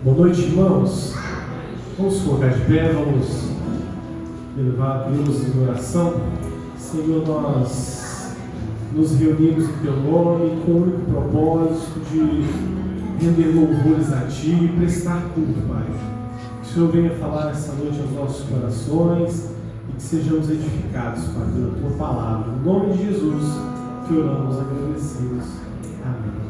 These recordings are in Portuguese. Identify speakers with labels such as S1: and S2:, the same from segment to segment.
S1: Boa noite, irmãos. Vamos colocar de pé, vamos elevar a Deus em oração. Senhor, nós nos reunimos em Teu nome com o único propósito de render louvores a Ti e prestar culto, Pai. Que o Senhor venha falar essa noite aos nossos corações e que sejamos edificados, Pai, pela Tua palavra. Em nome de Jesus que oramos, agradecidos. Amém.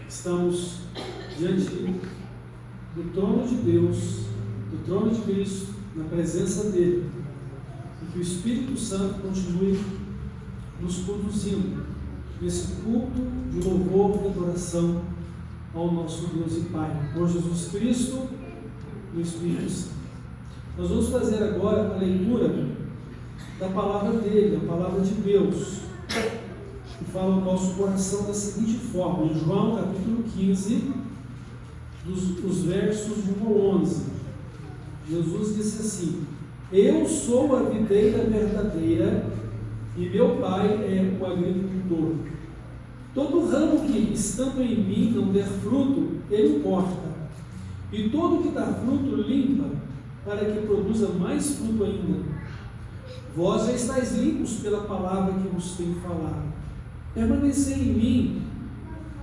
S2: Estamos diante do trono de Deus, do trono de Cristo, na presença dEle, e que o Espírito Santo continue nos conduzindo nesse culto de louvor e adoração ao nosso Deus e Pai, por Jesus Cristo e o Espírito Santo. Nós vamos fazer agora a leitura da palavra dEle, a palavra de Deus, que fala o nosso coração da seguinte forma, em João capítulo 15, os versos 1 ao 11. Jesus disse assim: Eu sou a videira verdadeira e meu Pai é o agricultor. Todo ramo que, estando em mim, não der fruto, ele corta, e todo que dá fruto, limpa, para que produza mais fruto ainda. Vós já estáis limpos pela palavra que vos tenho falado. Permanecei em mim,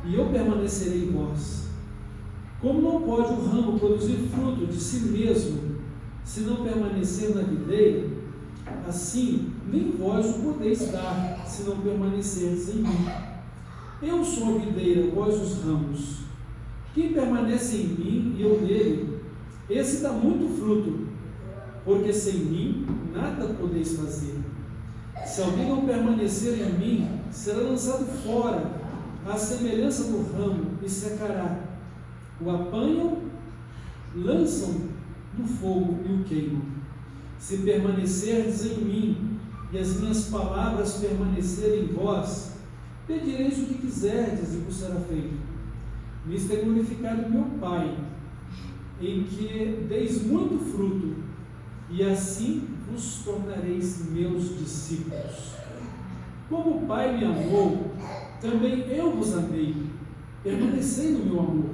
S2: e eu permanecerei em vós. Como não pode o ramo produzir fruto de si mesmo, se não permanecer na videira, assim nem vós o podeis dar, se não permanecerdes em mim. Eu sou a videira, vós os ramos. Quem permanece em mim e eu nele, esse dá muito fruto, porque sem mim nada podeis fazer. Se alguém não permanecer em mim, será lançado fora, à semelhança do ramo, e secará. O apanham, lançam no fogo e o queimam. Se permanecerdes em mim, e as minhas palavras permanecerem em vós, Pedireis o que quiserdes e vos será feito. Nisto é glorificado meu Pai, em que deis muito fruto, e assim vos tornareis meus discípulos. Como o Pai me amou, também eu vos amei. Permanecei no meu amor.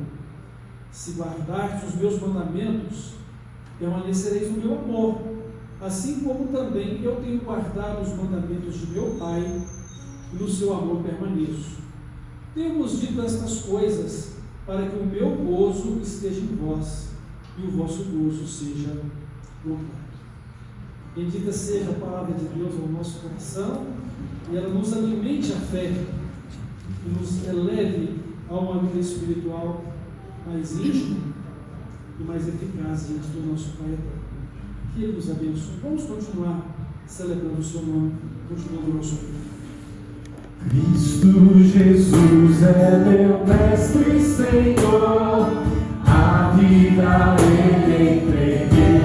S2: Se guardardes os meus mandamentos, permanecereis no meu amor, assim como também eu tenho guardado os mandamentos de meu Pai, e no seu amor permaneço. Tenho-vos dito estas coisas, para que o meu gozo esteja em vós, e o vosso gozo seja completo. Bendita seja a palavra de Deus ao nosso coração, e ela nos alimente a fé, e nos eleve a uma vida espiritual mais íntima e mais eficaz diante do nosso Pai eterno. Que Ele nos abençoe. Vamos continuar celebrando o seu nome, continuando o nosso culto.
S1: Cristo Jesus é meu mestre e Senhor, a vida Ele entreguei,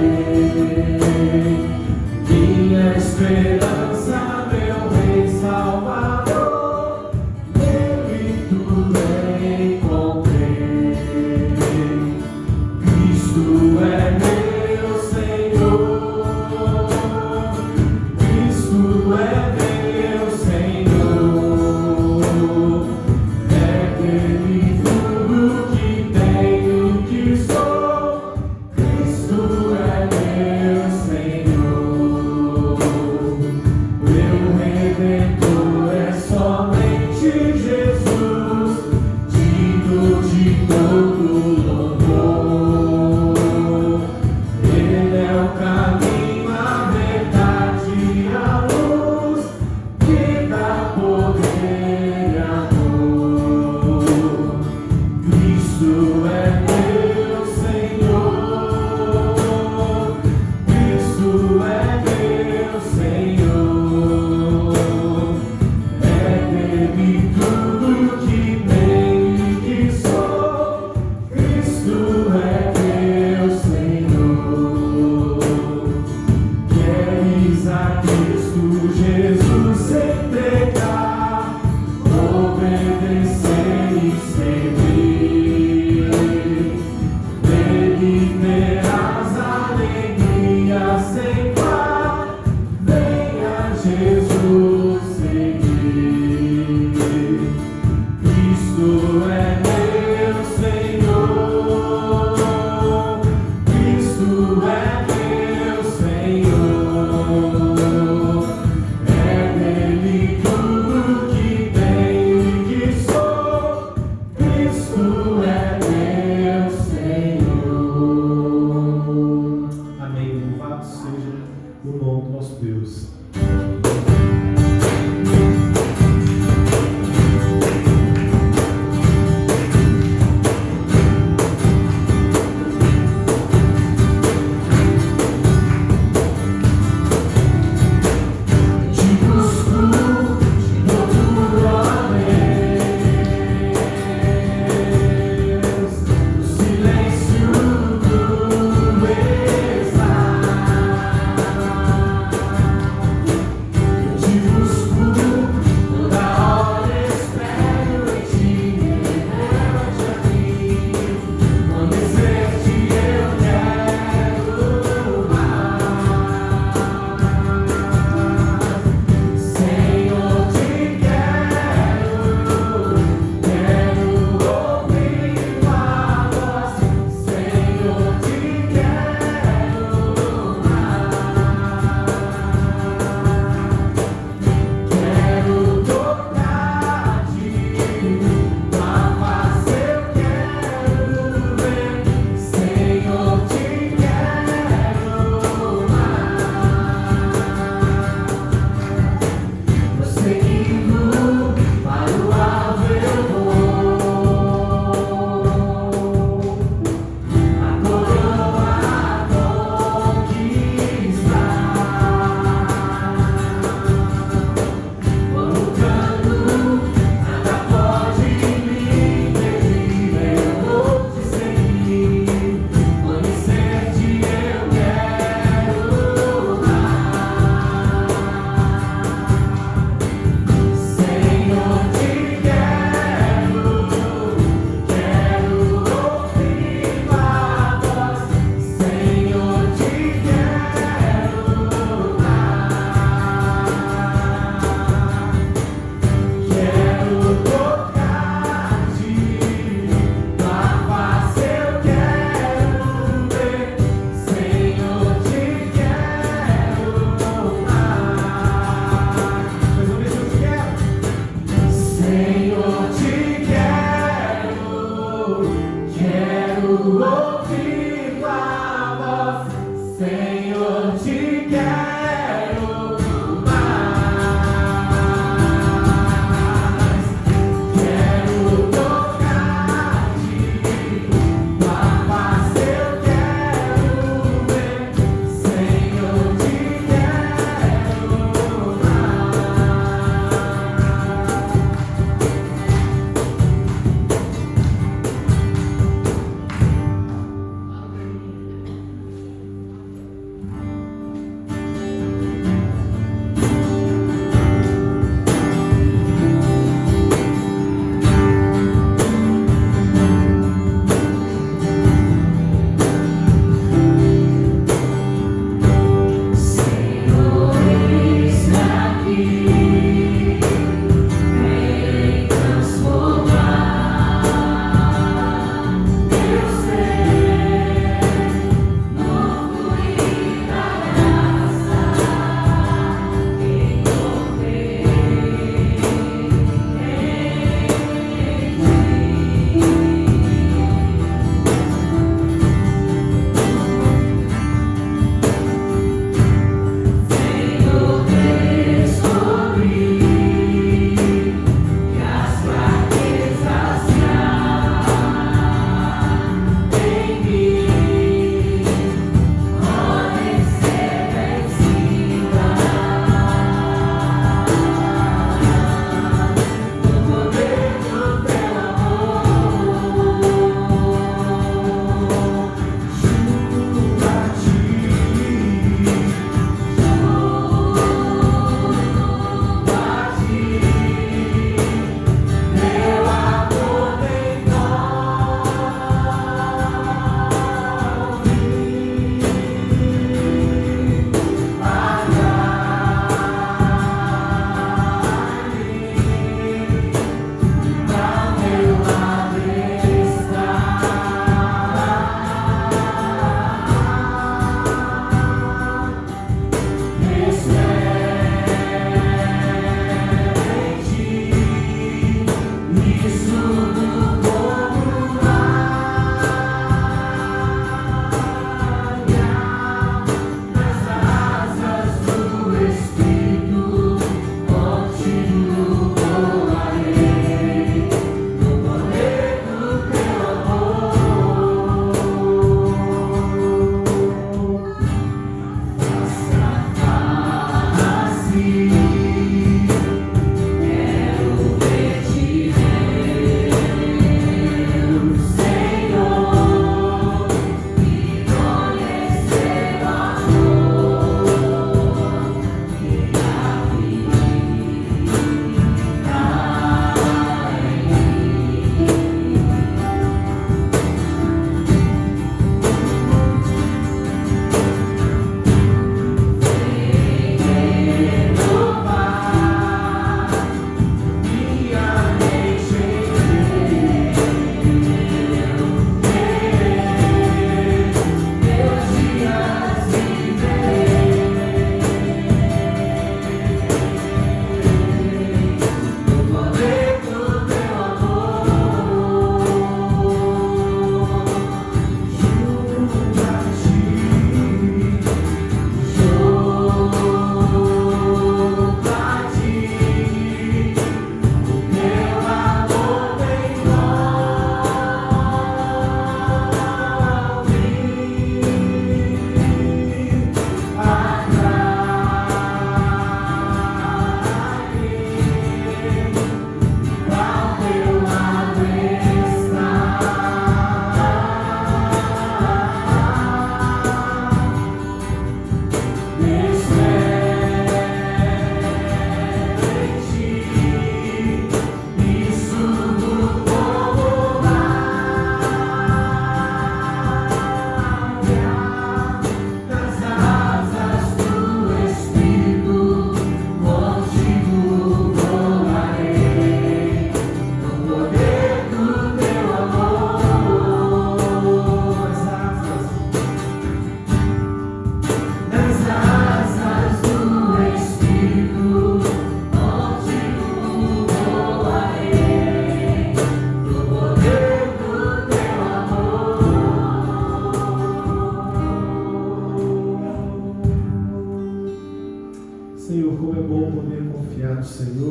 S1: minha esperança, meu Rei Salvador, nele tudo encontrei. Cristo é meu Senhor, Cristo é meu Senhor, é dele tudo que tenho, que sou,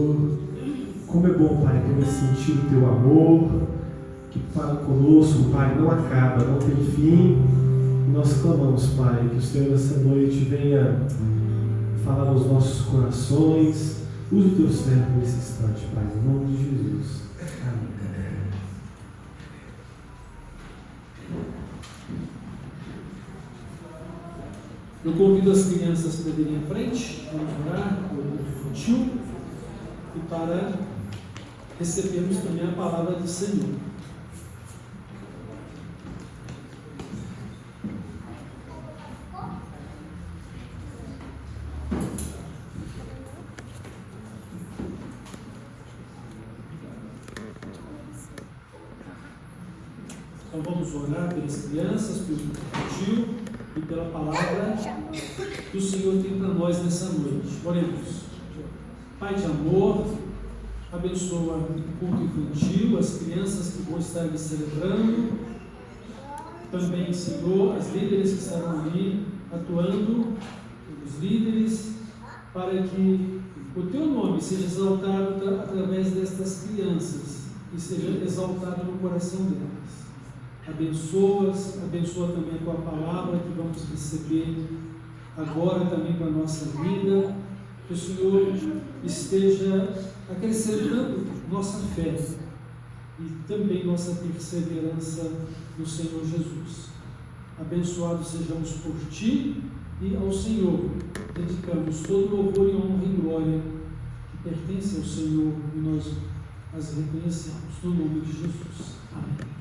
S1: Senhor. Como é bom, Pai, poder sentir o Teu amor, que para conosco, Pai, não acaba, não tem fim. E nós clamamos, Pai, que o Senhor nessa noite venha falar aos nossos corações. Use o Teu servo nesse instante, Pai, em nome de Jesus. Amém.
S2: Eu convido as crianças para virem à frente, vamos orar por infantil e para recebermos também a palavra do Senhor. Então vamos orar pelas crianças, pelo infantil e pela palavra que o Senhor tem para nós nessa noite. Oremos. Pai de amor, abençoa o culto infantil, as crianças que vão estar ali celebrando, também, Senhor, as líderes que estarão ali atuando, os líderes, para que o Teu nome seja exaltado através destas crianças e seja exaltado no coração delas. Abençoa-as, abençoa também a Tua palavra que vamos receber agora também para a nossa vida, que o Senhor esteja acrescentando nossa fé e também nossa perseverança no Senhor Jesus. Abençoados sejamos por Ti e ao Senhor dedicamos todo louvor e honra e glória que pertence ao Senhor e nós as reconhecemos no nome de Jesus. Amém.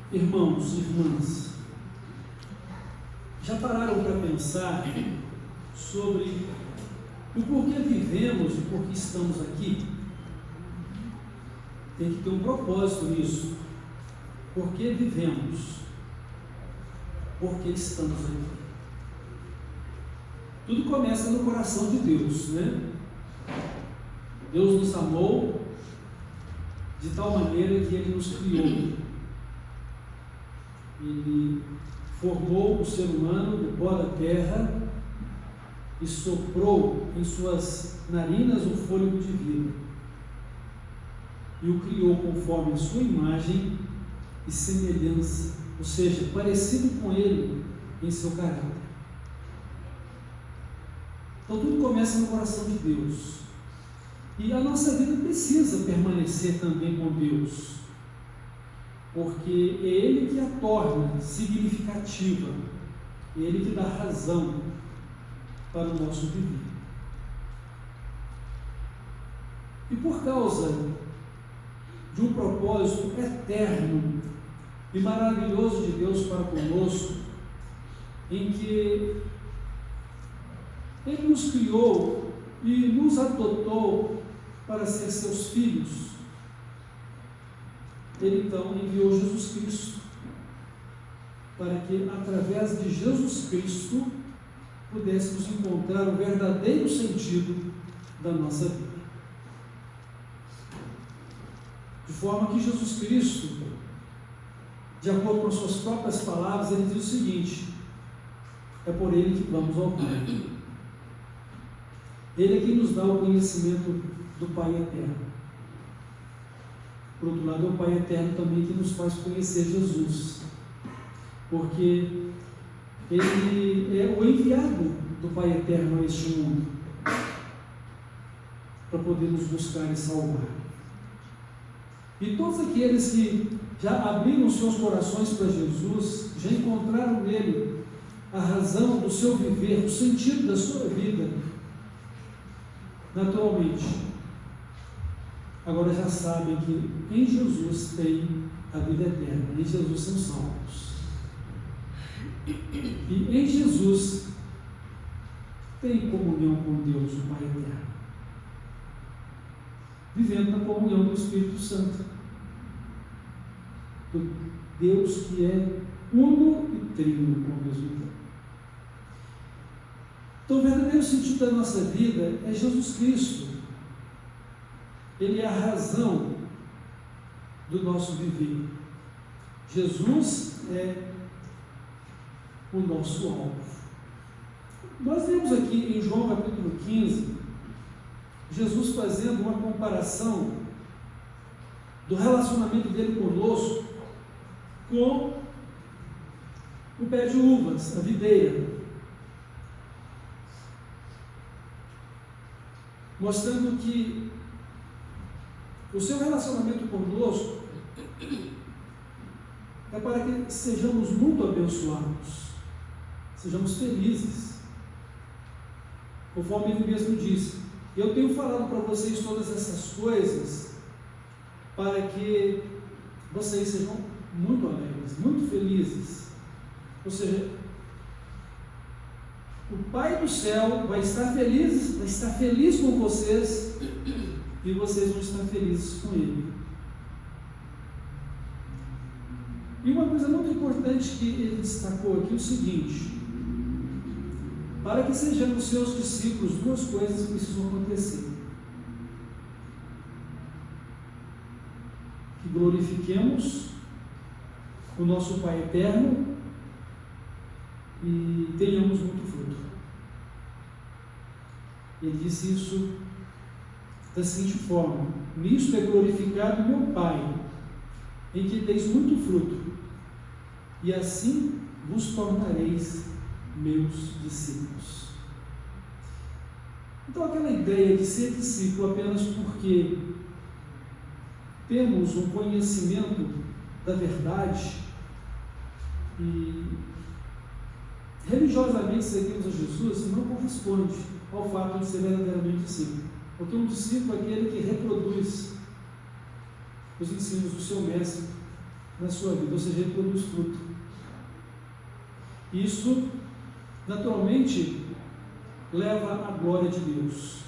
S2: Irmãos e irmãs, já pararam para pensar sobre o porquê vivemos e por que estamos aqui? Tem que ter um propósito nisso. Por que vivemos? Por que estamos aqui? Tudo começa no coração de Deus, né? Deus nos amou de tal maneira que Ele nos criou. Ele formou o ser humano do pó da terra e soprou em suas narinas o fôlego de vida e o criou conforme a sua imagem e semelhança, ou seja, parecido com Ele em seu caráter. Então tudo começa no coração de Deus e a nossa vida precisa permanecer também com Deus, porque é Ele que a torna significativa, é Ele que dá razão para o nosso viver. E por causa de um propósito eterno e maravilhoso de Deus para conosco, em que Ele nos criou e nos adotou para ser seus filhos, Ele então enviou Jesus Cristo, para que através de Jesus Cristo pudéssemos encontrar o verdadeiro sentido da nossa vida. De forma que Jesus Cristo, de acordo com as suas próprias palavras, Ele diz o seguinte: é por Ele que vamos ao Pai. Ele é quem nos dá o conhecimento do Pai eterno. Por outro lado, é o Pai eterno também que nos faz conhecer Jesus, porque Ele é o enviado do Pai eterno a este mundo, para poder nos buscar e salvar. E todos aqueles que já abriram seus corações para Jesus, já encontraram nele a razão do seu viver, o sentido da sua vida, naturalmente, agora já sabem que em Jesus tem a vida eterna, em Jesus são salvos. E em Jesus tem comunhão com Deus, o Pai eterno, vivendo na comunhão do Espírito Santo. do Deus que é uno e trino ao mesmo tempo. Então, o verdadeiro sentido da nossa vida é Jesus Cristo. Ele é a razão do nosso viver. Jesus é o nosso alvo. Nós vemos aqui em João capítulo 15, Jesus fazendo uma comparação do relacionamento dele conosco com o pé de uvas, a videira, mostrando que o seu relacionamento conosco é para que sejamos muito abençoados, sejamos felizes, conforme ele mesmo disse. Eu tenho falado para vocês todas essas coisas para que vocês sejam muito alegres, muito felizes. Ou seja, o Pai do céu vai estar feliz com vocês e vocês vão estar felizes com Ele. E uma coisa muito importante que ele destacou aqui é o seguinte: para que sejamos seus discípulos, duas coisas precisam acontecer: que glorifiquemos o nosso Pai eterno e tenhamos muito fruto. Ele disse isso da seguinte forma: nisto é glorificado meu Pai, em que deis muito fruto, e assim vos tornareis meus discípulos. Então, aquela ideia de ser discípulo apenas porque temos um conhecimento da verdade e religiosamente seguimos a Jesus não corresponde ao fato de ser verdadeiramente discípulo. Porque um discípulo é aquele que reproduz os ensinos do seu mestre na sua vida, ou seja, ele produz fruto. Isso, naturalmente, leva à glória de Deus.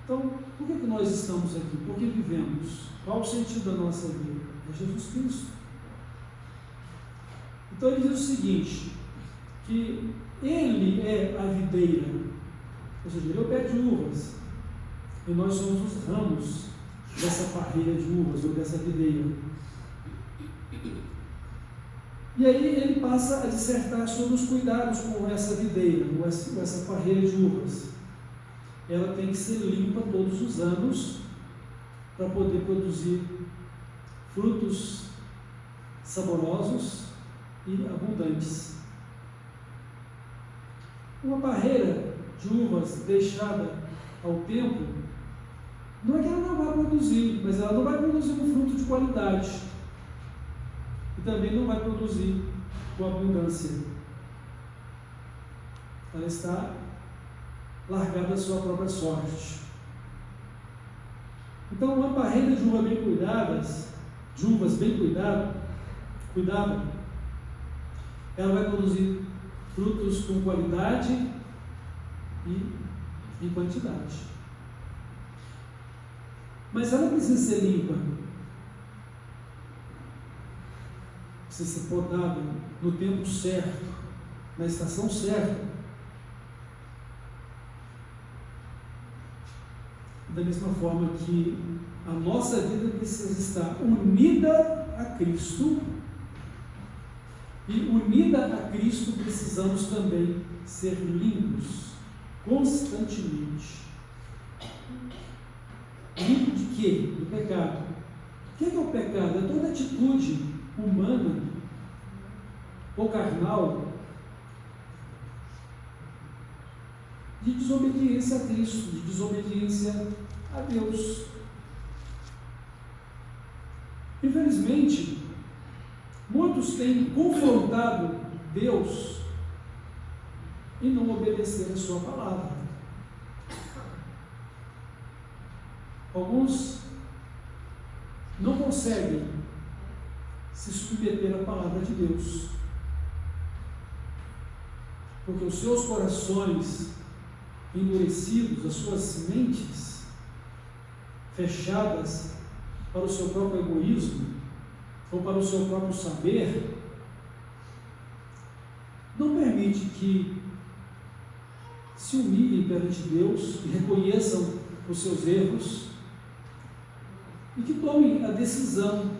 S2: Então, por que nós estamos aqui? Por que vivemos? Qual o sentido da nossa vida? É Jesus Cristo. Então, ele diz o seguinte, que Ele é a videira, ou seja, Ele é o pé de uvas, e nós somos os ramos dessa parreira de uvas, ou dessa videira. E aí ele passa a dissertar sobre os cuidados com essa videira, com essa parreira de uvas. Ela tem que ser limpa todos os anos para poder produzir frutos saborosos e abundantes. Uma parreira de uvas deixada ao tempo, não é que ela não vai produzir, mas ela não vai produzir um fruto de qualidade. E também não vai produzir com abundância. Ela está largada à sua própria sorte. Então, uma parreira de uvas bem cuidadas, cuidada, ela vai produzir frutos com qualidade e em quantidade. Mas ela precisa ser limpa, precisa ser podada no tempo certo, na estação certa. Da mesma forma que a nossa vida precisa estar unida a Cristo, e unida a Cristo precisamos também ser limpos constantemente. Limpo de quê? Do pecado. O que é o pecado? É toda atitude humana ou carnal de desobediência a Cristo, de desobediência a Deus. Infelizmente, muitos têm confrontado Deus e não obedecer a sua palavra. Alguns não conseguem se submeter à palavra de Deus, porque os seus corações endurecidos, as suas mentes fechadas, para o seu próprio egoísmo, ou para o seu próprio saber, não permite que se humilhem perante Deus e reconheçam os seus erros e que tomem a decisão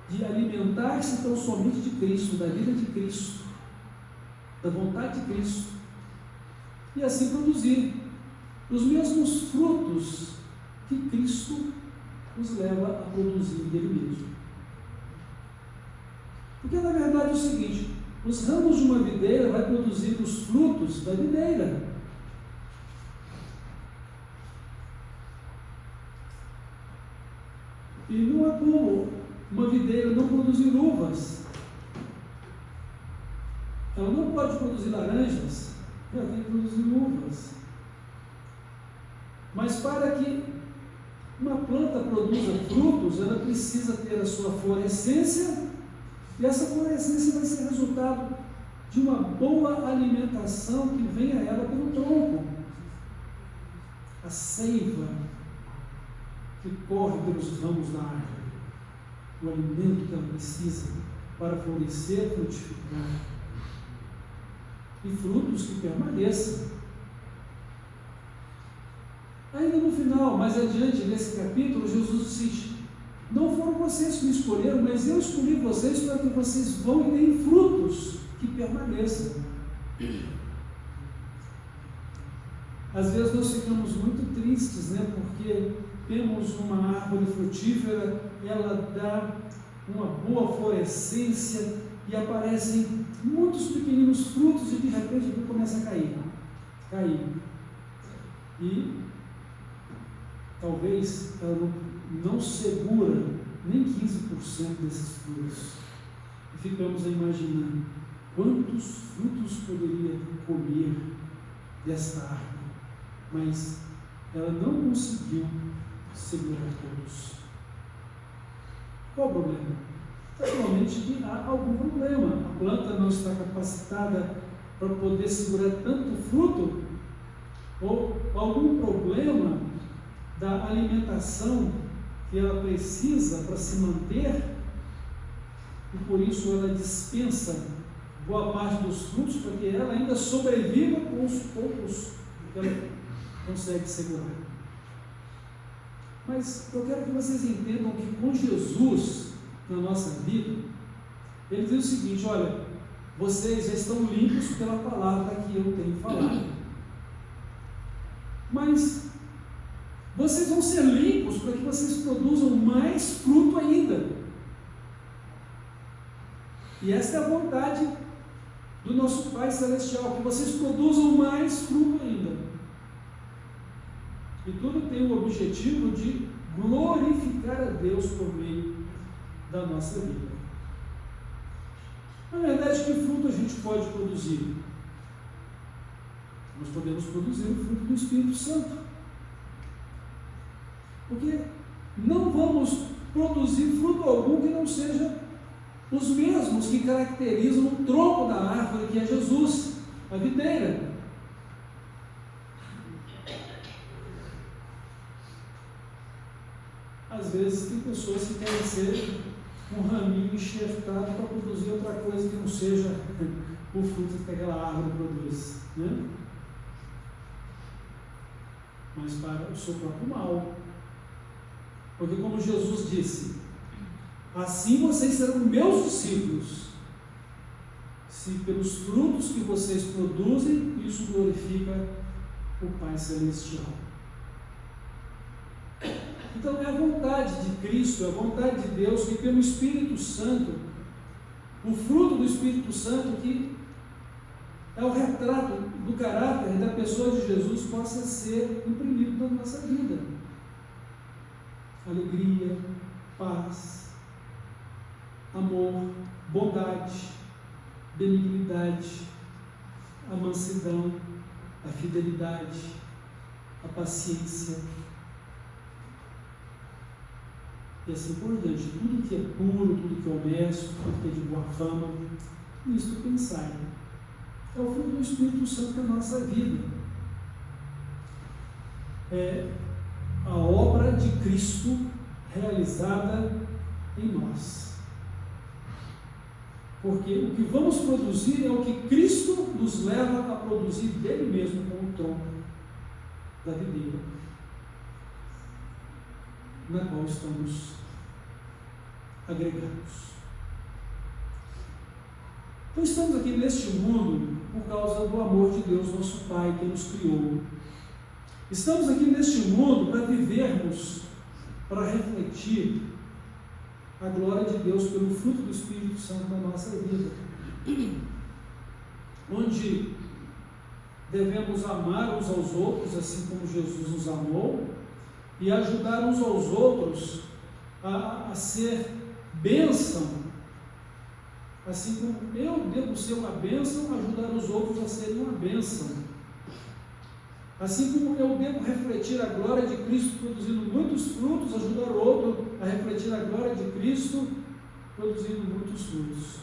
S2: de alimentar-se tão somente de Cristo, da vida de Cristo, da vontade de Cristo, e assim produzir os mesmos frutos que Cristo os leva a produzir dele mesmo. Porque na verdade é o seguinte: os ramos de uma videira vai produzir os frutos da videira. E não é como uma videira não produzir uvas. Ela não pode produzir laranjas, ela tem que produzir uvas. Mas para que uma planta produza frutos, ela precisa ter a sua florescência, e essa florescência vai ser resultado de uma boa alimentação que vem a ela pelo tronco. A seiva que corre pelos ramos da árvore, o alimento que ela precisa para florescer, frutificar, e frutos que permaneçam. Ainda no final, mais adiante nesse capítulo, Jesus diz: não foram vocês que me escolheram, mas eu escolhi vocês para que vocês vão e deem frutos que permaneçam. Às vezes nós ficamos muito tristes, né? Porque temos uma árvore frutífera, ela dá uma boa florescência e aparecem muitos pequeninos frutos e de repente tudo começa a cair. E talvez ela não segura nem 15% desses frutos. E ficamos a imaginar quantos frutos poderia colher desta árvore, mas ela não conseguiu segurar todos. Qual o problema? Naturalmente que há algum problema. A planta não está capacitada para poder segurar tanto fruto, ou algum problema da alimentação que ela precisa para se manter, e por isso ela dispensa boa parte dos frutos, para que ela ainda sobreviva com os poucos que ela consegue segurar. Mas eu quero que vocês entendam que com Jesus na nossa vida, ele diz o seguinte: olha, vocês já estão limpos pela palavra que eu tenho falado, mas vocês vão ser limpos para que vocês produzam mais fruto ainda. E esta é a vontade do nosso Pai Celestial, que vocês produzam mais fruto ainda. E tudo tem o objetivo de glorificar a Deus por meio da nossa vida. Na verdade, que fruto a gente pode produzir? Nós podemos produzir o fruto do Espírito Santo. Porque não vamos produzir fruto algum que não seja os mesmos que caracterizam o tronco da árvore, que é Jesus, a videira. Às vezes tem pessoas que querem ser um raminho enxertado para produzir outra coisa que não seja o fruto que aquela árvore produz, né? Mas para o seu próprio mal. Porque como Jesus disse: assim vocês serão meus discípulos, se pelos frutos que vocês produzem, isso glorifica o Pai Celestial. Então é a vontade de Cristo, é a vontade de Deus, que pelo Espírito Santo, o fruto do Espírito Santo, que é o retrato do caráter da pessoa de Jesus, possa ser imprimido na nossa vida. Alegria, paz, amor, bondade, benignidade, a mansidão, a fidelidade, a paciência, e assim por diante. Tudo que é puro, tudo que é honesto, tudo que é de boa fama, nisto pensai. É o fruto do Espírito Santo na nossa vida. É a obra de Cristo realizada em nós. Porque o que vamos produzir é o que Cristo nos leva a produzir dele mesmo com o tronco da videira, na qual estamos agregados. Então estamos aqui neste mundo por causa do amor de Deus, nosso Pai, que nos criou. Estamos aqui neste mundo para vivermos, para refletir a glória de Deus pelo fruto do Espírito Santo na nossa vida, onde devemos amar uns aos outros, assim como Jesus nos amou, e ajudar uns aos outros a ser bênção, assim como eu devo ser uma bênção, ajudar os outros a serem uma bênção. Assim como eu devo refletir a glória de Cristo produzindo muitos frutos, ajudar o outro a refletir a glória de Cristo produzindo muitos frutos.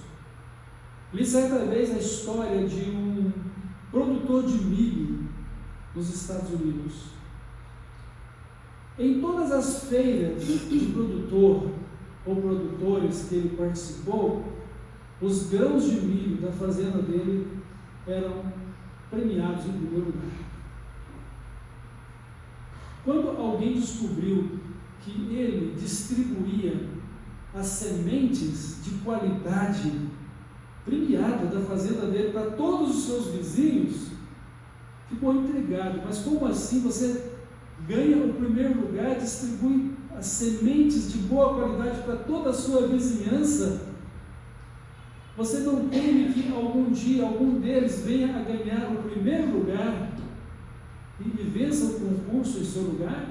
S2: Li certa vez a história de um produtor de milho nos Estados Unidos. Em todas as feiras de produtor ou produtores que ele participou, os grãos de milho da fazenda dele eram premiados em primeiro lugar. Quando alguém descobriu que ele distribuía as sementes de qualidade premiada da fazenda dele para todos os seus vizinhos, ficou intrigado. Mas como assim você ganha o primeiro lugar, distribui as sementes de boa qualidade para toda a sua vizinhança? Você não teme que algum dia algum deles venha a ganhar o primeiro lugar e vença o concurso em seu lugar?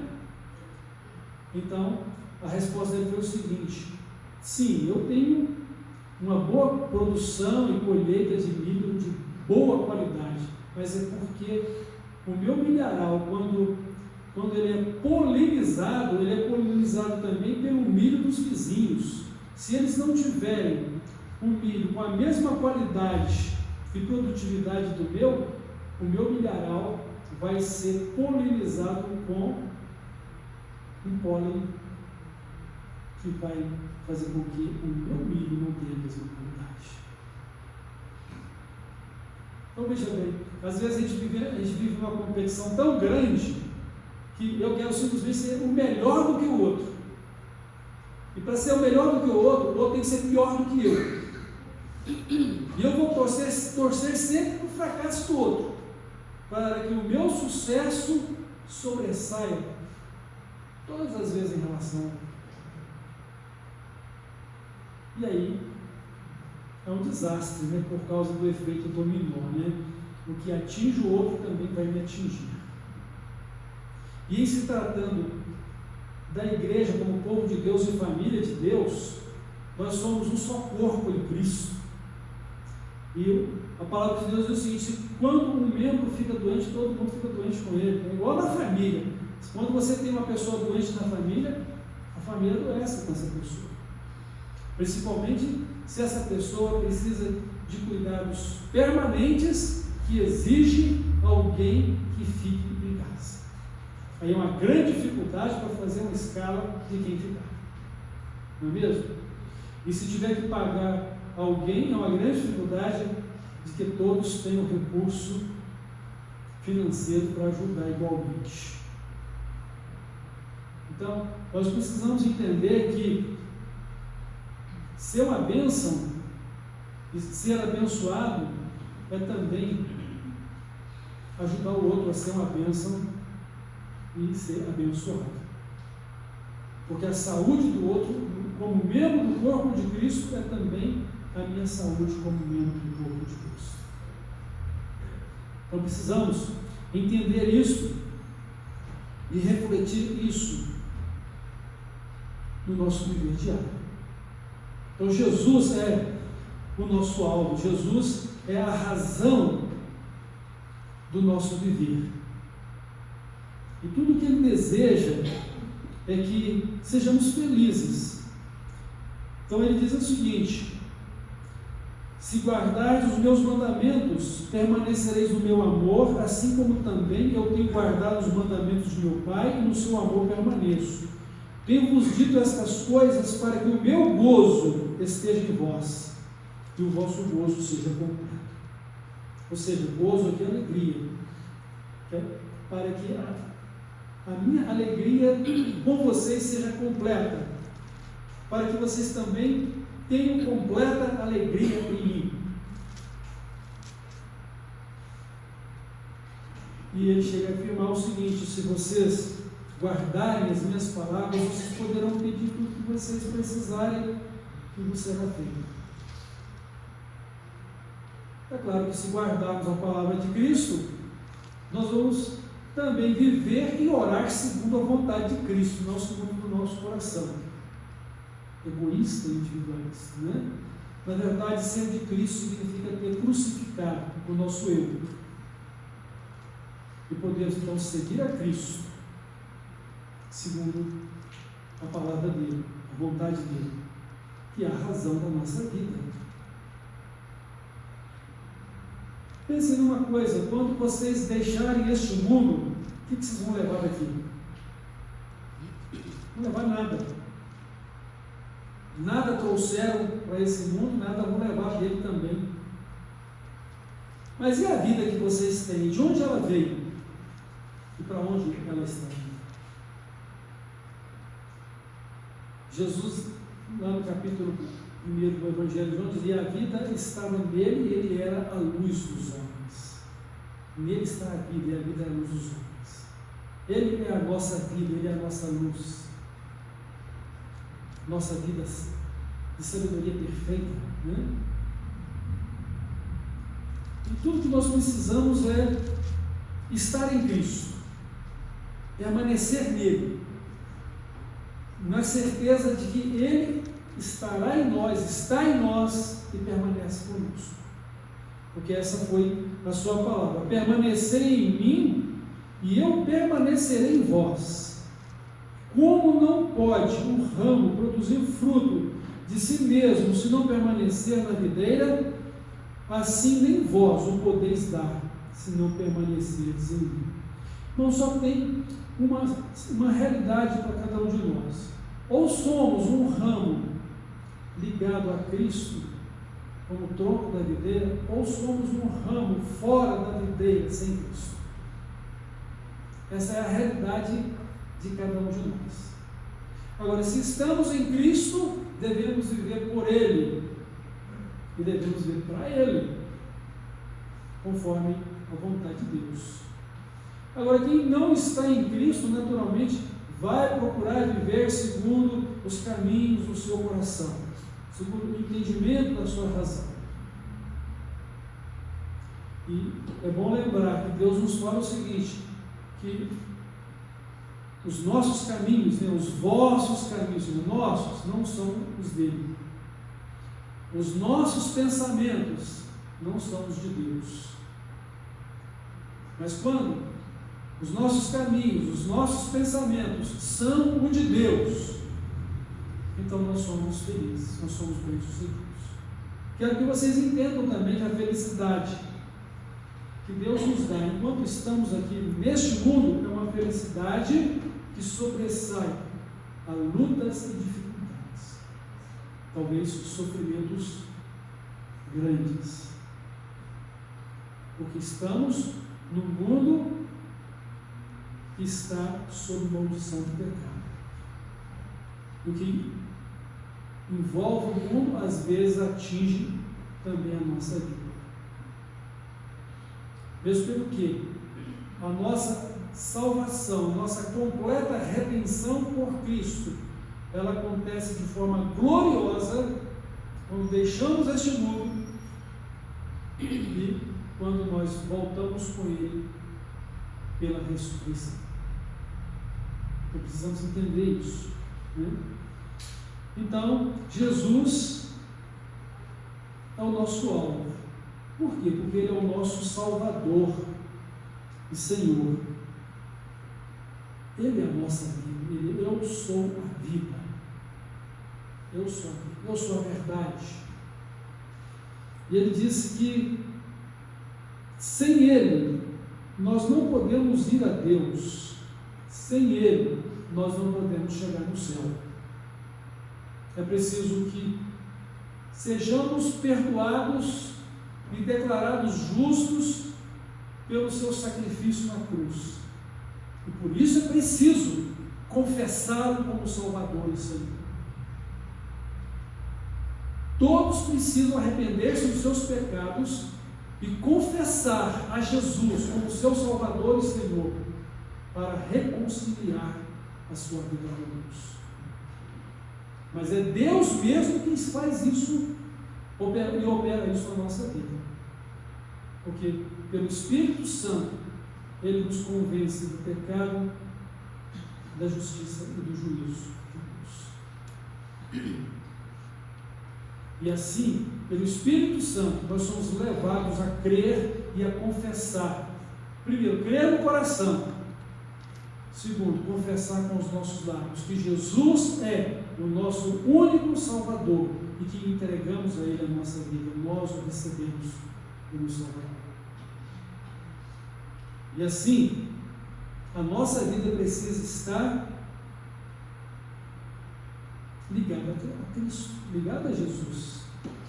S2: Então, a resposta dele foi o seguinte: sim, eu tenho uma boa produção e colheita de milho de boa qualidade, mas é porque o meu milharal, quando ele é polinizado também pelo milho dos vizinhos. Se eles não tiverem um milho com a mesma qualidade e produtividade do meu, o meu milharal vai ser polinizado com um pólen que vai fazer com que o meu milho não tenha a mesma qualidade. Então veja bem, às vezes a gente vive uma competição tão grande que eu quero simplesmente ser o melhor do que o outro. E para ser o melhor do que o outro tem que ser pior do que eu. E eu vou torcer sempre para o fracasso do outro, para que o meu sucesso sobressaia todas as vezes em relação. E aí é um desastre, né, por causa do efeito dominó, né? O que atinge o outro também vai me atingir. E em se tratando da igreja como povo de Deus e família de Deus, nós somos um só corpo em Cristo. E a palavra de Deus diz o seguinte: quando um membro fica doente, todo mundo fica doente com ele. É igual na família. Quando você tem uma pessoa doente na família, a família adoece com essa pessoa. Principalmente se essa pessoa precisa de cuidados permanentes que exigem alguém que fique em casa. Aí é uma grande dificuldade para fazer uma escala de quem ficar. Não é mesmo? E se tiver que pagar alguém, é uma grande dificuldade de que todos tenham recurso financeiro para ajudar igualmente. Então, nós precisamos entender que ser uma bênção e ser abençoado é também ajudar o outro a ser uma bênção e ser abençoado. Porque a saúde do outro, como membro do corpo de Cristo, é também a minha saúde como membro do corpo de Cristo. Então precisamos entender isso e refletir isso no nosso viver diário. Então Jesus é o nosso alvo, Jesus é a razão do nosso viver. E tudo que Ele deseja é que sejamos felizes. Então Ele diz o seguinte: se guardardes os meus mandamentos, permanecereis no meu amor, assim como também eu tenho guardado os mandamentos de meu Pai, e no seu amor permaneço. Tenho-vos dito estas coisas para que o meu gozo esteja em vós e o vosso gozo seja completo. Ou seja, gozo aqui é alegria. Para que a minha alegria com vocês seja completa. Para que vocês também tenham completa alegria em mim. E ele chega a afirmar o seguinte: se vocês guardarem as minhas palavras, vocês poderão pedir tudo que vocês precisarem, tudo será feito. É claro que se guardarmos a palavra de Cristo, nós vamos também viver e orar segundo a vontade de Cristo, não segundo o nosso coração. Egoísta e individualista, né? Na verdade, ser de Cristo significa ter crucificado o nosso eu. E podemos então seguir a Cristo, segundo a palavra dele, a vontade dele, que é a razão da nossa vida. Pense numa coisa: quando vocês deixarem este mundo, o que vocês vão levar daqui? Não levar nada. Nada trouxeram para esse mundo, nada vão levar dele também. Mas e a vida que vocês têm? De onde ela veio? E para onde ela está indo? Jesus, lá no capítulo 1 do Evangelho de João, dizia: a vida estava nele e ele era a luz dos homens. Nele está a vida, e a vida é a luz dos homens. Ele é a nossa vida, ele é a nossa luz. Nossa vida de sabedoria perfeita, né? E tudo que nós precisamos é estar em Cristo, permanecer nele, na certeza de que Ele estará em nós, está em nós e permanece conosco. Porque essa foi a sua palavra: permanecei em mim e eu permanecerei em vós. Como não pode um ramo produzir fruto de si mesmo se não permanecer na videira, assim nem vós o podeis dar, se não permanecerdes em mim. Não só tem uma realidade para cada um de nós: ou somos um ramo ligado a Cristo, como tronco da videira, ou somos um ramo fora da videira, sem Cristo. Essa é a realidade de cada um de nós. Agora, se estamos em Cristo, devemos viver por Ele e devemos viver para Ele, conforme a vontade de Deus. Agora, quem não está em Cristo, naturalmente, vai procurar viver segundo os caminhos do seu coração, segundo o entendimento da sua razão. E é bom lembrar que Deus nos fala o seguinte: que os nossos caminhos, os vossos caminhos, os nossos, não são os dele. Os nossos pensamentos não são os de Deus. Mas quando os nossos caminhos, os nossos pensamentos são o de Deus, então nós somos felizes, nós somos bem-sucedidos. Quero que vocês entendam também que a felicidade que Deus nos dá enquanto estamos aqui neste mundo é uma felicidade que sobressai a lutas e dificuldades, talvez sofrimentos grandes, porque estamos num mundo que está sob maldição do pecado. O que envolve o mundo às vezes atinge também a nossa vida. Mesmo pelo que a nossa salvação, nossa completa redenção por Cristo, ela acontece de forma gloriosa quando deixamos este mundo e quando nós voltamos com Ele pela ressurreição. Então precisamos entender isso, né? Então, Jesus é o nosso alvo. Por quê? Porque Ele é o nosso Salvador e Senhor. Ele é a nossa vida. Eu sou a vida. Eu sou a verdade. E Ele disse que sem Ele nós não podemos ir a Deus. Sem Ele nós não podemos chegar no céu. É preciso que sejamos perdoados e declarados justos pelo seu sacrifício na cruz. E por isso é preciso confessá-lo como Salvador e Senhor. Todos precisam arrepender-se dos seus pecados e confessar a Jesus como seu Salvador e Senhor para reconciliar a sua vida com Deus. Mas é Deus mesmo quem faz isso e opera isso na nossa vida. Porque pelo Espírito Santo Ele nos convence do pecado, da justiça e do juízo de Deus. E assim, pelo Espírito Santo, nós somos levados a crer e a confessar. Primeiro, crer no coração. Segundo, confessar com os nossos lábios que Jesus é o nosso único Salvador e que entregamos a Ele a nossa vida. Nós o recebemos como Salvador. E assim, a nossa vida precisa estar ligada a Cristo, ligada a Jesus.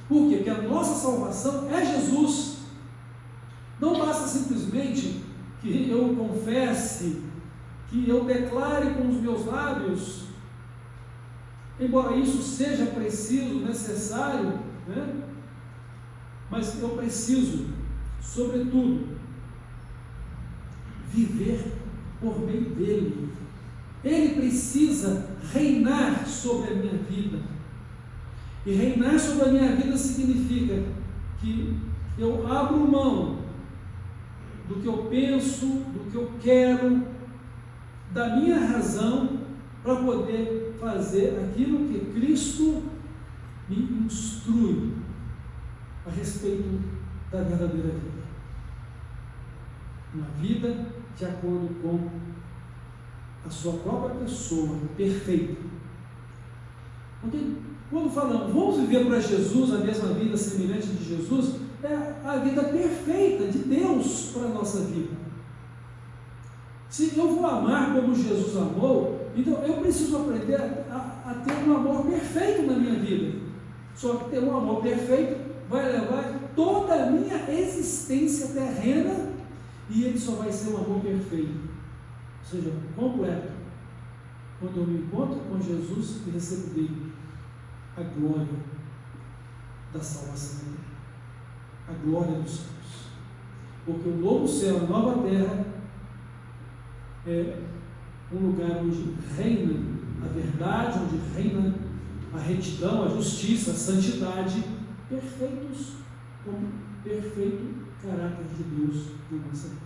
S2: Por quê? Porque a nossa salvação é Jesus. Não basta simplesmente que eu confesse, que eu declare com os meus lábios, embora isso seja preciso, necessário, né? Mas eu preciso, sobretudo, viver por meio dele. Ele precisa reinar sobre a minha vida. E reinar sobre a minha vida significa que eu abro mão do que eu penso, do que eu quero, da minha razão, para poder fazer aquilo que Cristo me instrui a respeito da verdadeira vida. Uma vida de acordo com a sua própria pessoa perfeita. Porque quando falamos, vamos viver para Jesus a mesma vida semelhante de Jesus, é a vida perfeita de Deus para a nossa vida. Se eu vou amar como Jesus amou, então eu preciso aprender a ter um amor perfeito na minha vida. Só que ter um amor perfeito vai levar toda a minha existência terrena e ele só vai ser um amor perfeito, ou seja, completo, quando eu me encontro com Jesus e recebo dele a glória da salvação dele, a glória dos céus. Porque o novo céu, a nova terra, é um lugar onde reina a verdade, onde reina a retidão, a justiça, a santidade, perfeitos como perfeito caráter de Deus na nossa vida.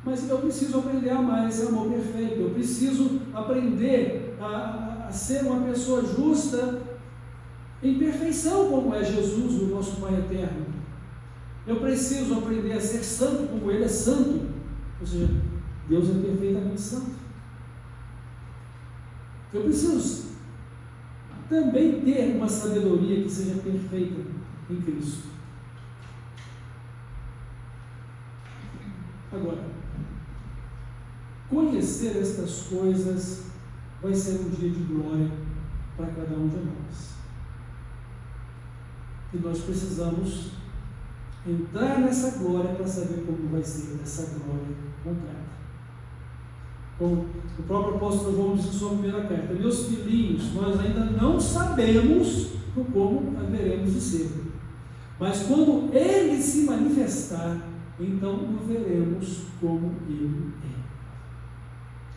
S2: Mas eu preciso aprender a amar esse amor perfeito, eu preciso aprender a ser uma pessoa justa em perfeição, como é Jesus, o nosso Pai eterno. Eu preciso aprender a ser santo como Ele é santo, ou seja, Deus é perfeitamente santo. Eu preciso também ter uma sabedoria que seja perfeita em Cristo. Agora, conhecer estas coisas vai ser um dia de glória para cada um de nós. E nós precisamos entrar nessa glória para saber como vai ser essa glória completa. Como o próprio apóstolo João diz em sua primeira carta: meus filhinhos, nós ainda não sabemos como haveremos de ser, mas quando Ele se manifestar, então o veremos como Ele é.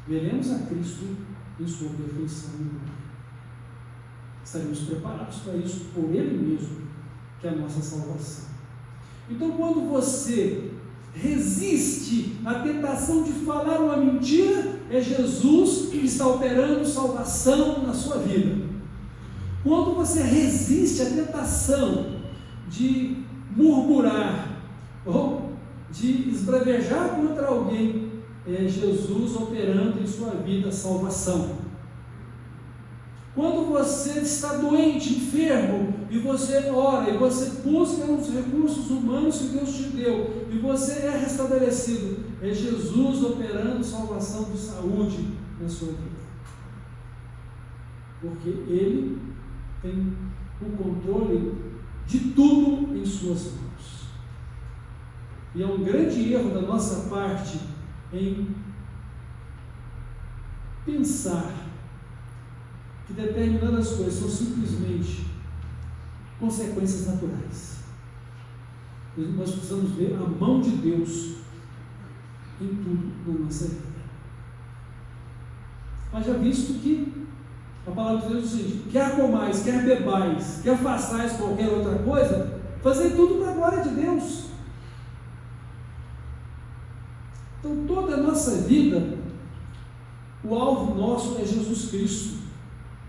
S2: Veremos a Cristo em sua perfeição. Estaremos preparados para isso por Ele mesmo, que é a nossa salvação. Então, quando você resiste à tentação de falar uma mentira, é Jesus que está operando salvação na sua vida. Quando você resiste à tentação de murmurar ou de esbravejar contra alguém, é Jesus operando em sua vida a salvação. Quando você está doente, enfermo, e você ora, e você busca os recursos humanos que Deus te deu, e você é restabelecido, é Jesus operando salvação de saúde na sua vida. Porque Ele tem o controle de tudo em suas mãos. E é um grande erro da nossa parte em pensar que determinadas coisas são simplesmente consequências naturais. Nós precisamos ver a mão de Deus em tudo na nossa vida. Mas já visto que a palavra de Deus diz o seguinte: quer comais, quer bebais, quer façais qualquer outra coisa, fazei tudo para a glória de Deus. Então toda a nossa vida, o alvo nosso é Jesus Cristo,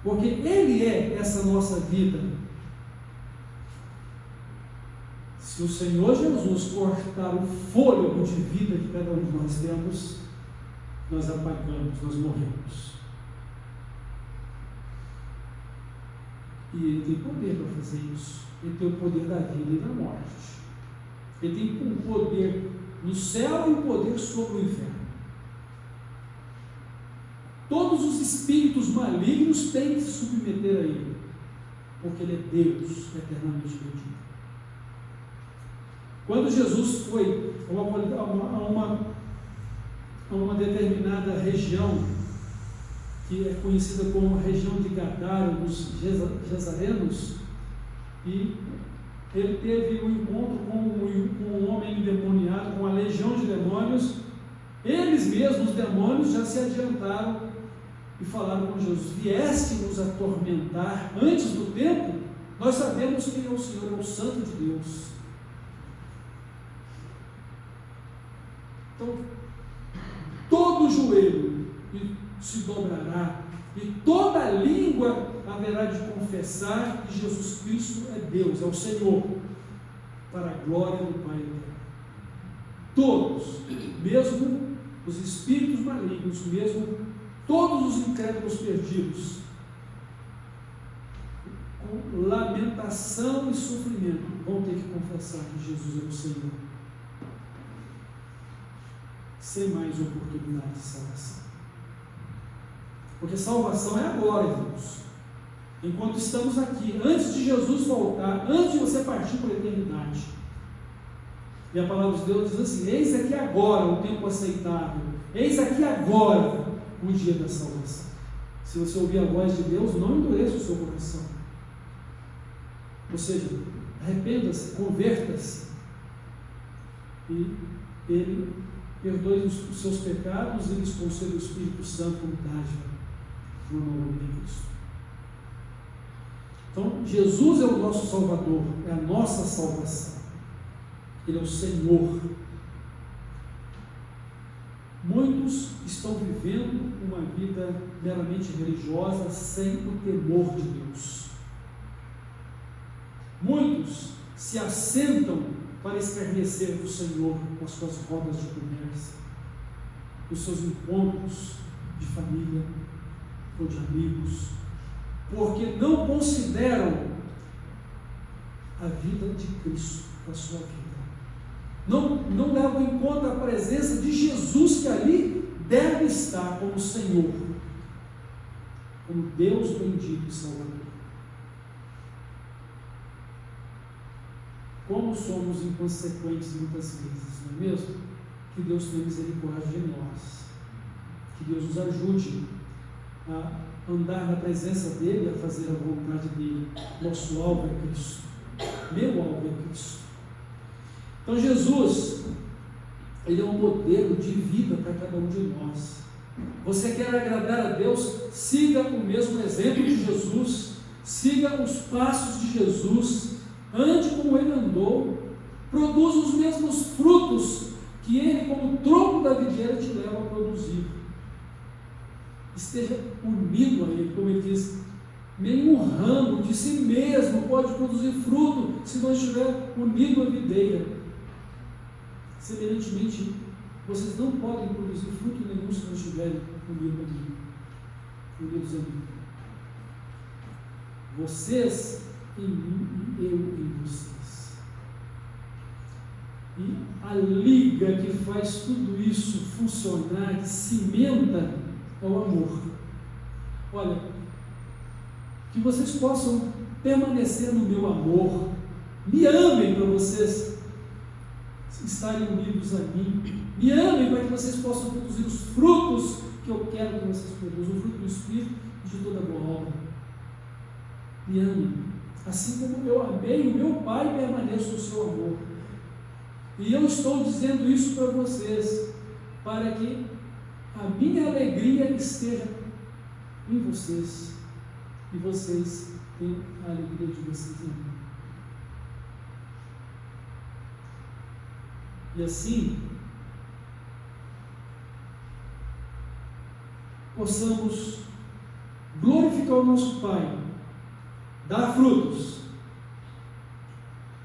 S2: porque Ele é essa nossa vida. Se o Senhor Jesus cortar o fôlego de vida que cada um de nós temos, nós apagamos, nós morremos. E Ele tem poder para fazer isso. Ele tem o poder da vida e da morte. Ele tem o poder no céu e o poder sobre o inferno. Todos os espíritos malignos têm que se submeter a Ele, porque Ele é Deus eternamente bendito. Quando Jesus foi a uma determinada região, que é conhecida como a região de Gadara, dos Gesarenos, e ele teve um encontro com um homem endemoniado, com uma legião de demônios. Eles mesmos, os demônios, já se adiantaram e falaram com Jesus: vieste nos atormentar antes do tempo? Nós sabemos quem é o Senhor, é o Santo de Deus. Então, todo joelho se dobrará e toda língua haverá de confessar que Jesus Cristo é Deus, é o Senhor, para a glória do Pai eterno. Todos, mesmo os espíritos malignos, mesmo todos os incrédulos perdidos, com lamentação e sofrimento, vão ter que confessar que Jesus é o Senhor, sem mais oportunidade de salvação. Porque salvação é agora, irmãos. Enquanto estamos aqui, antes de Jesus voltar, antes de você partir para a eternidade. E a palavra de Deus diz assim: eis aqui agora o tempo aceitável, eis aqui agora o dia da salvação. Se você ouvir a voz de Deus, não endureça o seu coração. Ou seja, arrependa-se, converta-se, e Ele perdoe os seus pecados e lhes conceda o Espírito Santo como dádiva no nome de Cristo. Então, Jesus é o nosso Salvador, é a nossa salvação. Ele é o Senhor. Muitos estão vivendo uma vida meramente religiosa sem o temor de Deus. Muitos se assentam para escarnecer do Senhor com as suas rodas de conversa, os seus encontros de família ou de amigos, porque não consideram a vida de Cristo para a sua vida. Não levam em conta a presença de Jesus, que ali deve estar como Senhor, como Deus bendito e Salvador. Como somos inconsequentes muitas vezes, não é mesmo? Que Deus tenha misericórdia de nós, que Deus nos ajude a andar na presença dEle, a fazer a vontade dEle. Nosso alvo é Cristo, meu alvo é Cristo. Então Jesus, Ele é um modelo de vida para cada um de nós. Você quer agradar a Deus? Siga o mesmo exemplo de Jesus, siga os passos de Jesus, ande como Ele andou, produza os mesmos frutos que Ele, como tronco da videira, te leva a produzir. Esteja unido a Ele, como Ele diz: nenhum ramo de si mesmo pode produzir fruto se não estiver unido à videira. Semelhantemente, vocês não podem produzir fruto nenhum se não estiverem unidos a mim. Vocês em mim e eu em vocês. E a liga que faz tudo isso funcionar, que cimenta, é o amor. Olha, que vocês possam permanecer no meu amor, me amem para vocês estarem unidos a mim, me amem para que vocês possam produzir os frutos que eu quero que vocês produzam, o fruto do Espírito e de toda boa obra. Me amem, assim como eu amei o meu Pai, permaneço no seu amor. E eu estou dizendo isso para vocês, para que a minha alegria esteja em vocês, e vocês tenham a alegria de vocês em mim. E assim, possamos glorificar o nosso Pai, dar frutos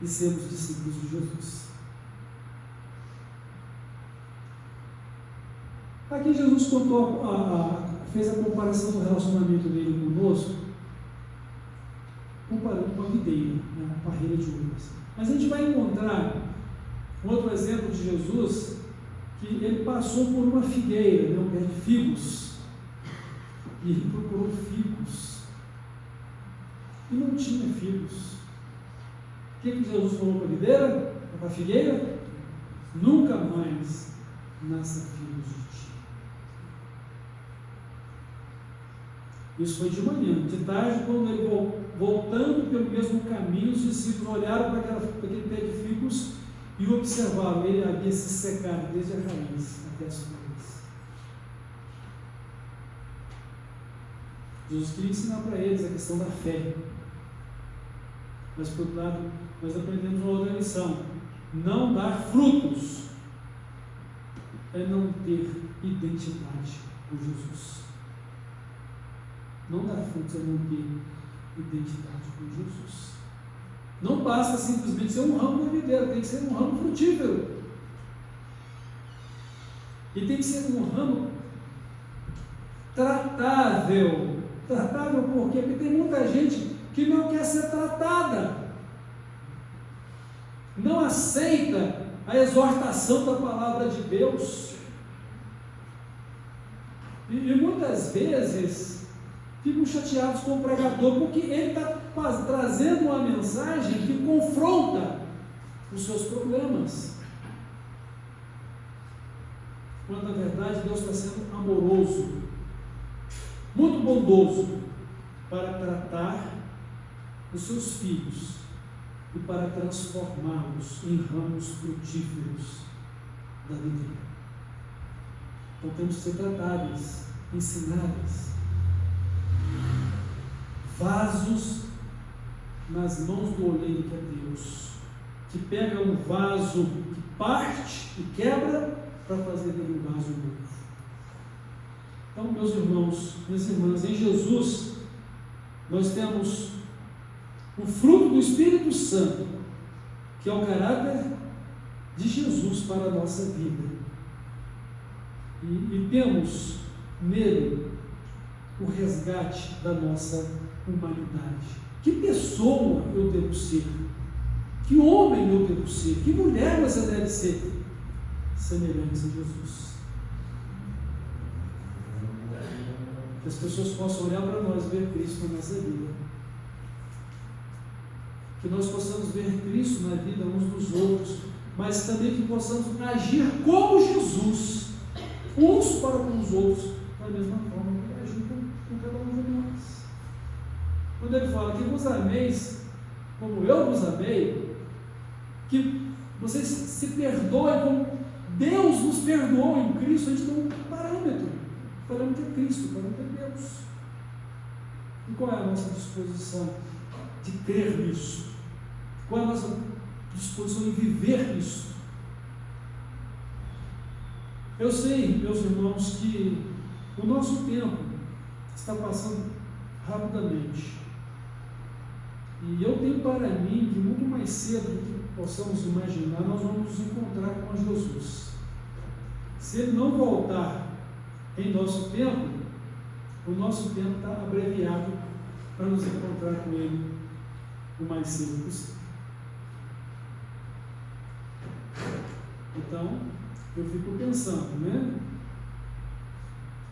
S2: e sermos discípulos de Jesus. Aqui Jesus fez a comparação do relacionamento dele conosco, comparando com a videira, a parreira de uvas. Mas a gente vai encontrar um outro exemplo de Jesus, que ele passou por uma figueira, um pé de figos, e ele procurou figos, e não tinha figos. O que Jesus falou para a videira, para a figueira? Nunca mais nasça figos de ti. Isso foi de manhã. De tarde, quando ele voltando pelo mesmo caminho, os discípulos olharam para aquele pé de figos e observaram, ele havia se secado desde a raiz até as folhas. Jesus queria ensinar para eles a questão da fé. Mas, por outro lado, nós aprendemos uma outra lição: não dar frutos é não ter identidade com Jesus. Não dar frutos é não ter identidade com Jesus. Não basta simplesmente ser um ramo da videira, tem que ser um ramo frutífero. E tem que ser um ramo tratável. Tratável por quê? Porque tem muita gente que não quer ser tratada, não aceita a exortação da palavra de Deus, e muitas vezes ficam chateados com o pregador, porque ele está trazendo uma mensagem que confronta os seus problemas, quando na verdade Deus está sendo amoroso, muito bondoso, para tratar os seus filhos e para transformá-los em ramos frutíferos da videira. Então temos que ser tratáveis, ensináveis, vasos nas mãos do oleiro que é Deus, que pega um vaso que parte e quebra para fazer dele um vaso novo. Então, meus irmãos, minhas irmãs, em Jesus nós temos o fruto do Espírito Santo, que é o caráter de Jesus para a nossa vida, e temos nele o resgate da nossa humanidade. Que pessoa eu devo ser? Que homem eu devo ser? Que mulher você deve ser? Semelhantes a Jesus. Que as pessoas possam olhar para nós e ver Cristo na nossa vida. Que nós possamos ver Cristo na vida uns dos outros, mas também que possamos agir como Jesus, uns para com os outros, da mesma forma que ele agiu com cada um de nós. Quando ele fala que vos ameis como eu vos amei, que vocês se perdoem como Deus nos perdoou em Cristo, a gente tem um parâmetro. O parâmetro é Cristo, o parâmetro é Deus. E qual é a nossa disposição de crer nisso? Qual é a nossa disposição em viver isso? Eu sei, meus irmãos, que o nosso tempo está passando rapidamente. E eu tenho para mim que muito mais cedo do que possamos imaginar, nós vamos nos encontrar com Jesus. Se ele não voltar em nosso tempo, o nosso tempo está abreviado para nos encontrar com ele o mais cedo possível. Então, eu fico pensando, né?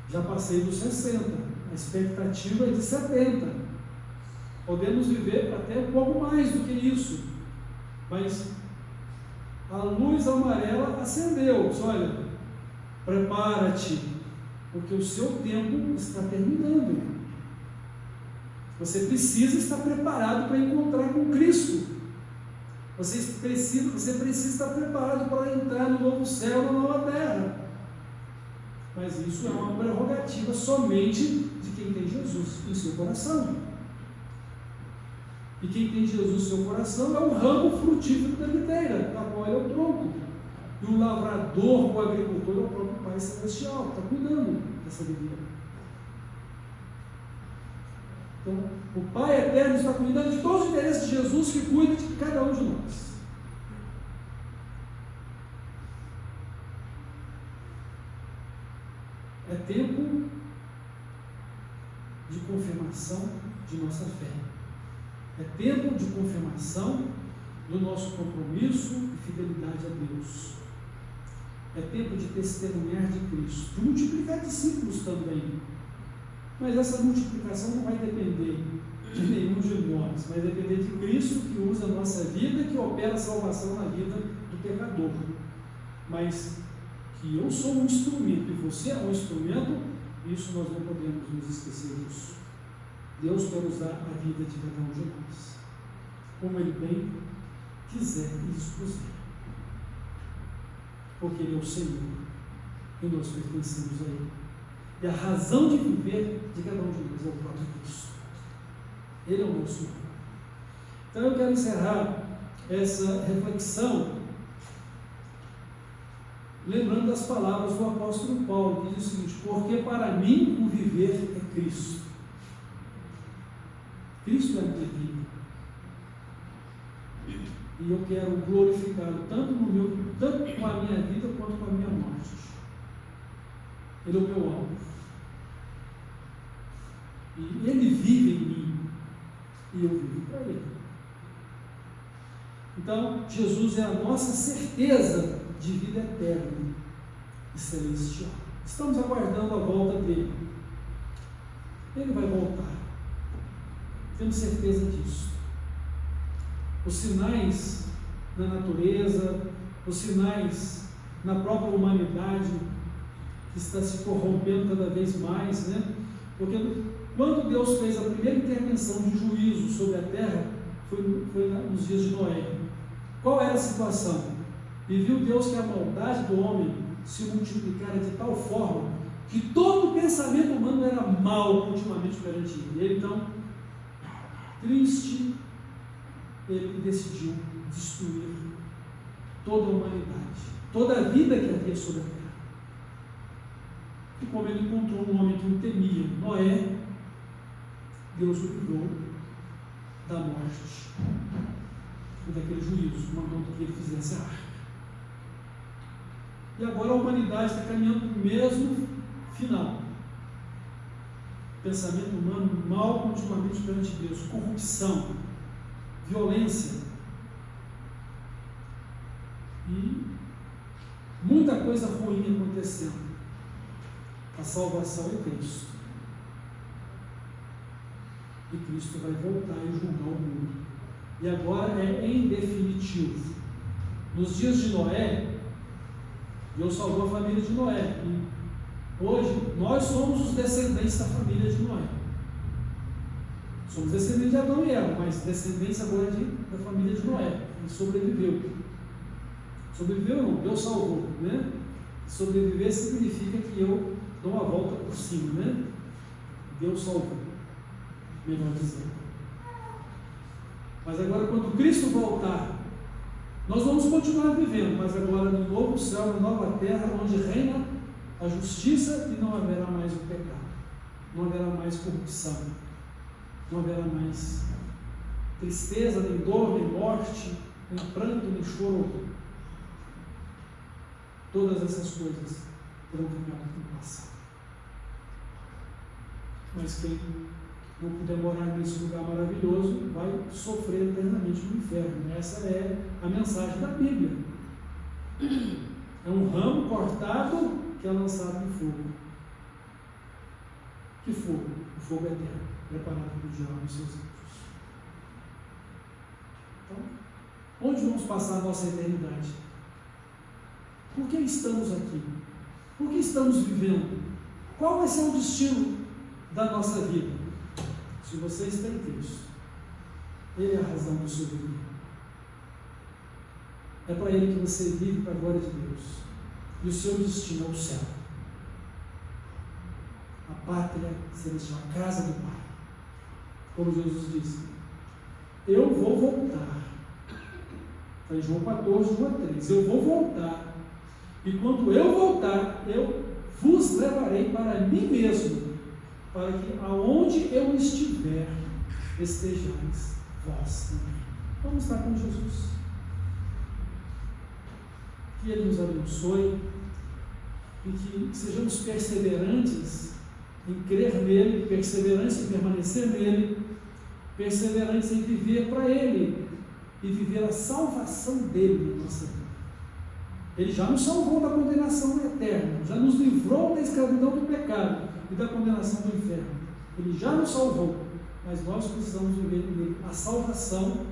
S2: Já passei dos 60, a expectativa é de 70. Podemos viver até um pouco mais do que isso, mas a luz amarela acendeu. Diz, olha, prepara-te, porque o seu tempo está terminando. Você precisa estar preparado para encontrar com Cristo. Você precisa estar preparado para entrar no novo céu e na nova terra. Mas isso é uma prerrogativa somente de quem tem Jesus em seu coração. E quem tem Jesus em seu coração é o ramo frutífero da videira, da qual ele é o tronco. E o lavrador, o agricultor, é o próprio Pai Celestial, que está cuidando dessa videira. Então, o Pai Eterno está cuidando de todos os interesses de Jesus, que cuida de cada um de nós. É tempo de confirmação de nossa fé. É tempo de confirmação do nosso compromisso e fidelidade a Deus. É tempo de testemunhar de Cristo, de multiplicar discípulos também. Mas essa multiplicação não vai depender de nenhum de nós, vai depender de Cristo, que usa a nossa vida, que opera a salvação na vida do pecador. Mas que eu sou um instrumento e você é um instrumento, isso nós não podemos nos esquecer disso. Deus quer usar a vida de cada um de nós, como Ele bem quiser e dispuser. Porque Ele é o Senhor e nós pertencemos a Ele. E a razão de viver de cada um de nós é o próprio Cristo. Ele é o nosso Senhor. Então eu quero encerrar essa reflexão lembrando das palavras do apóstolo Paulo, que diz o seguinte: porque para mim o viver é Cristo. Cristo é a minha vida. E eu quero glorificá-lo tanto com a minha vida quanto com a minha morte. Ele é o meu alvo. E Ele vive em mim. E eu vivo para Ele. Então, Jesus é a nossa certeza de vida eterna e celestial. Estamos aguardando a volta dele. Ele vai voltar. Temos certeza disso. Os sinais na natureza, os sinais na própria humanidade, que está se corrompendo cada vez mais, né? Porque quando Deus fez a primeira intervenção de juízo sobre a terra, foi nos dias de Noé. Qual era a situação? E viu Deus que a maldade do homem se multiplicara de tal forma que todo o pensamento humano era mal continuamente perante ele. E ele, então, triste, ele decidiu destruir toda a humanidade, toda a vida que havia sobre a terra. E como ele encontrou um homem que o temia, Noé, Deus o livrou da morte e daquele juízo, mandando que ele fizesse a arca. E agora a humanidade está caminhando para o mesmo final. Pensamento humano mal continuamente perante Deus, corrupção, violência e muita coisa ruim acontecendo. A salvação é Cristo. E Cristo vai voltar e julgar o mundo. E agora é em definitivo. Nos dias de Noé, Deus salvou a família de Noé. E hoje, nós somos os descendentes da família de Noé. Somos descendentes de Adão e Eva, mas descendentes agora da família de Noé. Ele sobreviveu. Sobreviveu não, Deus salvou, né? Sobreviver significa que eu dou uma volta por cima, né? Deus salvou, melhor dizendo. Mas agora, quando Cristo voltar, nós vamos continuar vivendo, mas agora no novo céu, na nova terra, onde reina a justiça e não haverá mais o pecado, não haverá mais corrupção, não haverá mais tristeza, nem dor, nem morte, nem pranto, nem choro. Todas essas coisas terão ficado no passado. Mas quem não puder morar nesse lugar maravilhoso vai sofrer eternamente no inferno. Essa é a mensagem da Bíblia. É um ramo cortado que é lançado no fogo. Que fogo? O fogo eterno, preparado para o diabo e seus anjos. Então, onde vamos passar a nossa eternidade? Por que estamos aqui? Por que estamos vivendo? Qual vai ser o destino da nossa vida? Se você está em Cristo, Ele é a razão do seu viver. É para Ele que você vive, para a glória de Deus. E o seu destino é o céu. A pátria celestial, a casa do Pai. Como Jesus disse, eu vou voltar. Está em João 14, 1-3. Eu vou voltar. E quando eu voltar, eu vos levarei para mim mesmo, para que aonde eu estiver, estejais vós também. Vamos estar com Jesus. Que Ele nos abençoe e que sejamos perseverantes em crer nele, perseverantes em permanecer nele, perseverantes em viver para Ele e viver a salvação dele na nossa vida. Ele já nos salvou da condenação eterna, já nos livrou da escravidão do pecado e da condenação do inferno. Ele já nos salvou, mas nós precisamos viver nele a salvação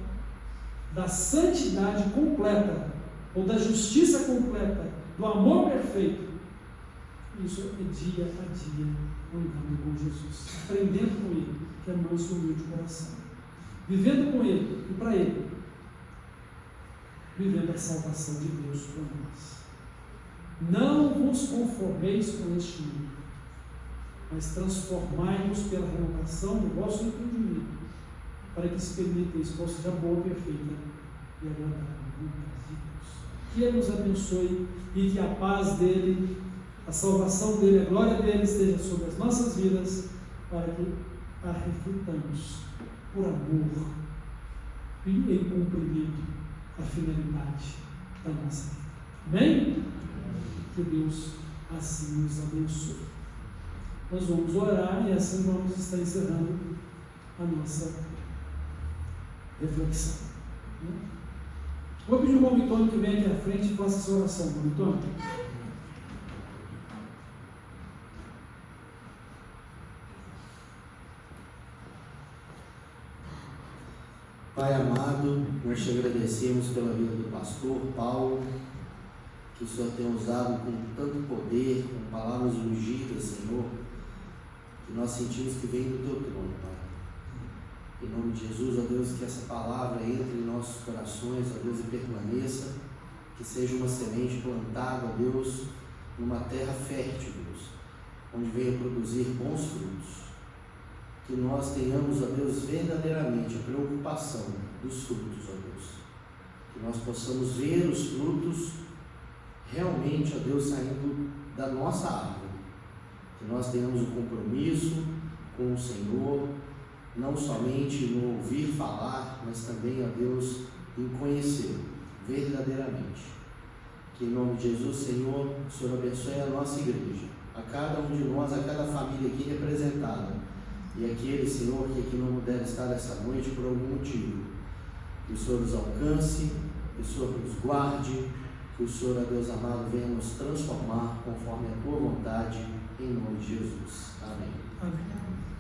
S2: da santidade completa, ou da justiça completa, do amor perfeito. Isso é dia a dia, andando com Jesus, aprendendo com Ele, que é manso e humilde coração, vivendo com Ele e para Ele, vivendo a salvação de Deus por nós. Não vos conformeis com este mundo, mas transformai-vos pela renovação do vosso entendimento, para que experimenteis qual seja a boa, perfeita e agradável vontade de Deus. Que Ele nos abençoe e que a paz dEle, a salvação dEle, a glória dEle esteja sobre as nossas vidas, para que a reflitamos por amor e em cumprimento da finalidade da nossa vida. Amém? Que Deus assim nos abençoe. Nós vamos orar e assim vamos estar encerrando a nossa reflexão. Vou pedir o Paulo Antônio que venha aqui à frente e faça essa oração. Paulo Antônio.
S3: Pai amado, nós te agradecemos pela vida do pastor Paulo, que o Senhor tem usado com tanto poder, com palavras ungidas, Senhor, que nós sentimos que vem do teu trono, Pai. Em nome de Jesus, ó Deus, que essa palavra entre em nossos corações, ó Deus, e permaneça, que seja uma semente plantada, ó Deus, numa terra fértil, Deus, onde venha produzir bons frutos. Que nós tenhamos, ó Deus, verdadeiramente a preocupação dos frutos, ó Deus. Que nós possamos ver os frutos realmente, ó Deus, saindo da nossa árvore. Que nós tenhamos um compromisso com o Senhor, não somente no ouvir falar, mas também, ó Deus, em conhecer verdadeiramente. Que em nome de Jesus, Senhor, o Senhor abençoe a nossa igreja, a cada um de nós, a cada família aqui representada, e aquele, Senhor, que aqui não puder estar essa noite por algum motivo. Que o Senhor nos alcance, que o Senhor nos guarde, que o Senhor, ó Deus amado, venha nos transformar conforme a tua vontade, em nome de Jesus. Amém.
S2: Amém.